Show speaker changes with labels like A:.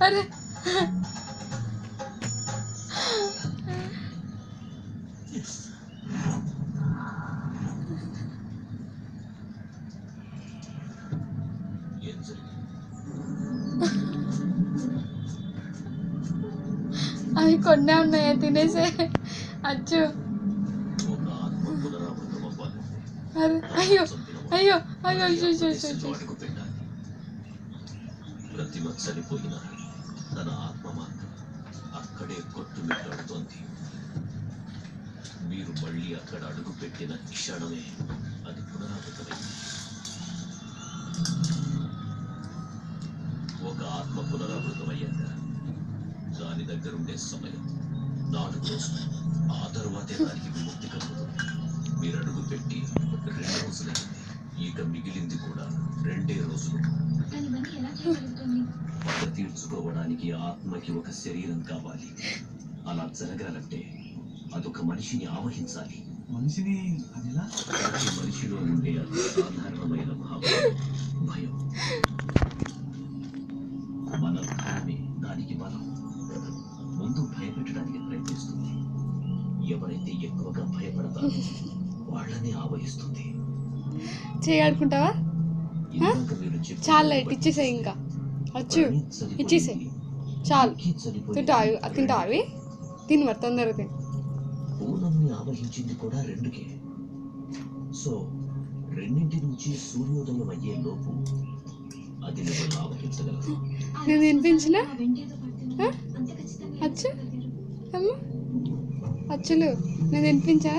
A: అరే అవి కొన్నే ఉన్నాయా తినేసే అచ్చు. అరే అయ్యో అయ్యో అయ్యో అయ్యో
B: ప్రతిమ చనిపోయిన తన ఆత్మ మాత్రం అక్కడే కొట్టుమిట్టాడుతోంది. మీరు మళ్ళీ అక్కడ అడుగు పెట్టిన క్షణమే అది పునరావృతమైంది. ఒక ఆత్మ పునరావృతమయ్యాక దాని దగ్గరుండే సమయం 4 రోజులు. ఆ తరువాతే దానికి విముక్తి కలుగుతుంది. మీరు అడుగు పెట్టి 2 రోజులైంది. ఇక మిగిలింది కూడా 2 రోజులు. పగ తీర్చుకోవడానికి ఆత్మకి ఒక శరీరం కావాలి. అలా జరగాలంటే అదొక మనిషిని ఆవహించాలి.
C: మనిషిని
B: ప్రతి మనిషిలో ఉండే అతి సాధారణమైన భావం భయం. మన భయమే దానికి బలం. ముందు భయపెట్టడానికి ప్రయత్నిస్తుంది. ఎవరైతే ఎక్కువగా భయపడతారో వాళ్ళని ఆవహిస్తుంది.
A: చేయాలనుకుంటావా? చాలా లైట్ ఇచ్చేసాయి. ఇంకా వచ్చు ఇచ్చేసాయి చాలు. తింటావు అవి తిని మరి తొందరగా తిని.
B: పూనంని ఆవహించింది కూడా 2కే. సో 2 నుంచి సూర్యోదయం అయ్యే లోపు అది మిమ్మల్ని ఆవహించగలదు.
A: నేను వినిపించిన అచ్చు అమ్మ అచ్చులు నేను వినిపించా.